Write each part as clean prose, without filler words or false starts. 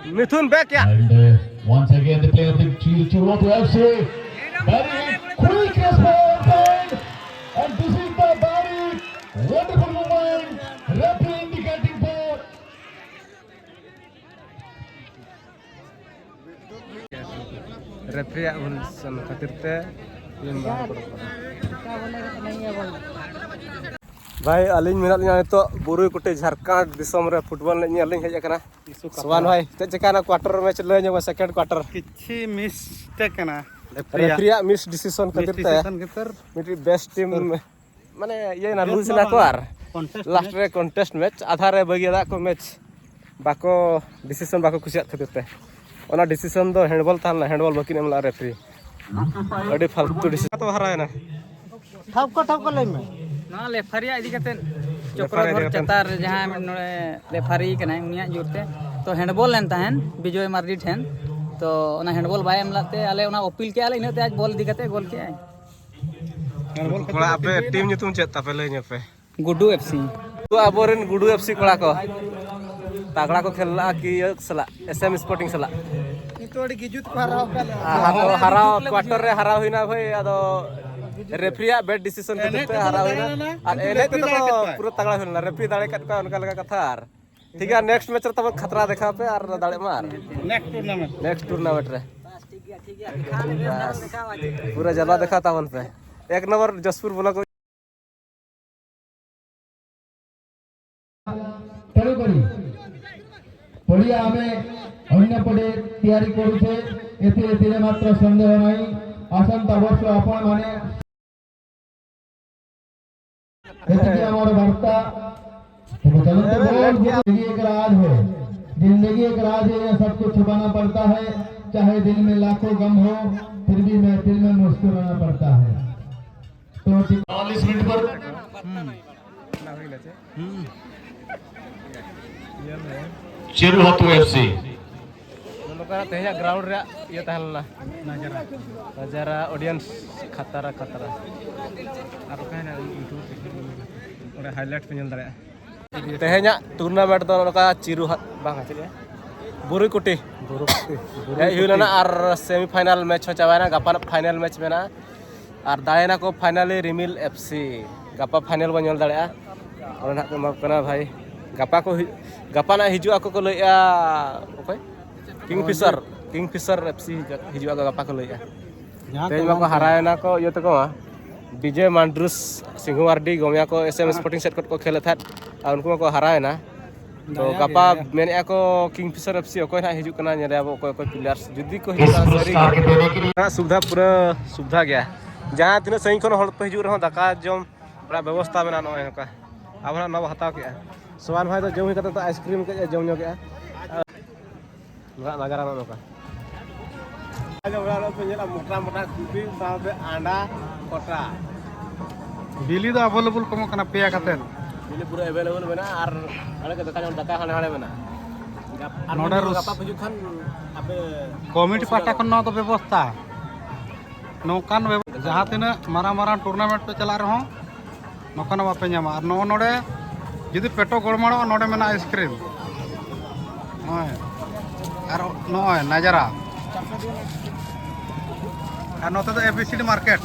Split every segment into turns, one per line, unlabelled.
मिथुन back या
once again the player of the Chiroto FC. Very quick response and this is the very wonderful moment. Referee indicating for
referee सन खातिर ते भाई अलिंग मेना लिया तो बुरुई कुटे झारखंड दिसम रे फुटबॉल ने अलिंग हेज कना सुवान भाई ते चेकाना क्वार्टर मैच ले ने सेकंड क्वार्टर
किछि मिस्टेक कना
रेफरी मिस डिसीजन खातिर ते मिटी बेस्ट टीम माने ये ना लूज ना को आर लास्ट रे कॉन्टेस्ट मैच आधा रे बगिया दा को मैच बाको डिसीजन बाको खुशिया खातिर ते ओना डिसीजन दो हैंडबॉल थाना हैंडबॉल बाकी नेमला रेफरी अडी फालतू डिसीजन तो हराय ना
ठप को ले में
ना रेफरी इदी कते चक्रधर चतार जहां नोडे रेफरी कना उनिया जुरते तो हैंडबॉल लेन ताहन विजय मार्डी ठेन तो ओना हैंडबॉल बाय एमलाते आले ओना अपील के आले इनते आज बॉल दी कते गोल के आय
हैंडबॉल कोड़ा आपे टीम नितुम चेत तापे ले पे
गुडू एफसी
तो अबोरेन गुडू एफसी कोड़ा को तागड़ा को खेलला कि सला एसएम स्पोर्टिंग सला
नितोड़ी गिजुत को हराव काले
हां हराव क्वार्टर रे हराव होइना भाई अदो रेफरिया बैड डिसीजन खातिर हराव होइना और एने तो पूरा तगड़ा होइना रेफरी दाड़े कट का उनका लगा कथा आर ठीक है नेक्स्ट मैच रे तब खतरा देखा पे और दाड़े मार नेक्स्ट टूर्नामेंट रे ठीक है पूरा जला देखा था पे एक नंबर जसपुर बोला को
तेणुकरी पड़िया आमे अन्य पड़े तैयारी करूछे एते मात्र संदेह नहीं आसंता वर्ष आपण माने एते हमारा वार्ता तो जिंदगी एक राज है जिंदगी एक राज है सब कुछ छुपाना पड़ता है चाहे दिल में लाखों गम हो फिर भी मैं दिल में मुस्कुराना पड़ता है तो 40 मिनट पर चिरुहतु एफसी
लोकरा तेजा ग्राउंड रे ये तहलना नजारा ऑडियंस खतरा आरो कहना यूट्यूब ओरे हाइलाइट पे नेल दारे तेहेजा टूर्नामेंट दो लोका चिरुहत बांगा चले बुरुकुटी ये हिलना आर सेमीफाइनल मैच हो चावाना गपा फाइनल मैच मेना आर दायना को फाइनली रिमिल एफसी गपा फाइनल बन नेल दाड़े और ना को कना भाई गपा ना हिजु आको को लइया ओके किंगफिशर एफसी हिजु आको गपा को लइया तेज माको हरायना को यो तको विजय मांड्रुस सिंघुवारडी गोमिया को एसएम स्पोर्टिंग सेट को खेले था और उनको को हरायना तो गपा मेने को किंगफिशर एफसी ओको ना हिजु कना नेरे अब ओको प्लेयर्स जुदी को हिजु सरी सुविधा पूरा सुविधा गया जहां तिना सही कोन हड़ पे हिजु रहो दका जम बड़ा व्यवस्था बना न होका अब ना नव हताव के सोवान भाई तो जम ही करता तो आइसक्रीम के जम नो के नगरा नो का आजा बड़ा पे जेला मोटा कुपी साथे आंडा कोटा
बिली दो अवेलेबल कम कना पेया कतेन
बिली पूरा अवेलेबल बना और अरे के दका हाने बना
नोडा
गपा पुजु खान आपे
कमिटी पाटा खन न तो व्यवस्था नौकान जहां तिना मारा टूर्नामेंट पे चला रहो नौकान बापे न्यामा और नो नोडे जुदी पेटो गड़मड़ो नोडे मेना आइसक्रीम और नॉय नजारा और नोते तो एबीसीडी मार्केट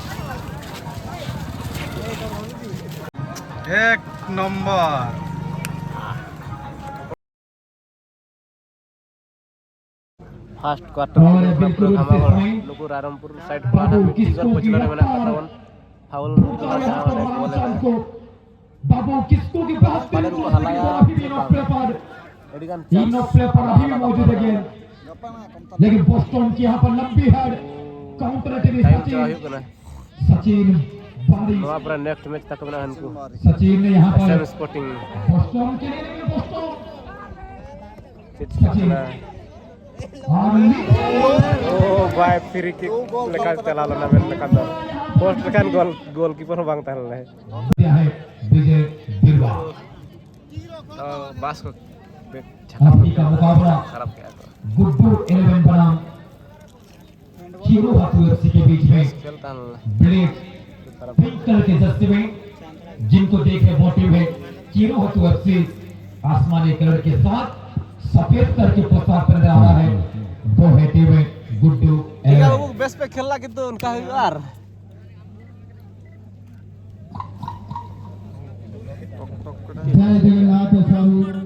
एक नंबर
फर्स्ट क्वार्टर लोको रामपुर साइड पर किसको पछला मेना कटावन फाउल
बाबू किसको की बात
पाले को हलाया एडिगन
तीनों प्ले पर अभी भी मौजूद है लेकिन बोस्टन की यहां पर लंबी हेड काउंटर अटैक सचिन बारी
नवा पर नेक्स्ट मैच तक बना हमको
सचिन ने यहां पर
स्पोर्टिंग
बोस्टन के लिए बोस्टन
सचिन ओ भाई फ्री किक लेका चला लो ना मेरे लेका तो पोस्ट लेकिन गोलकीपर हो बांगता है
विजय बिरवा
बास को
अभी का मुकाबला
खराब किया तो
गुड्डू 11 बनाम चिरुहतु एफसी के बीच में
खेलता
ब्लेड पिंक कलर के जर्सी में जिनको देखे मोटिव है चिरुहतु एफसी आसमानी कलर के साथ सफेद करके प्रस्ताव कर रहा है वो है टीम गुड्डू
टिका बाबू बेस पे खेलना किंतु उनका यार
जय जगन्नाथ स्वामी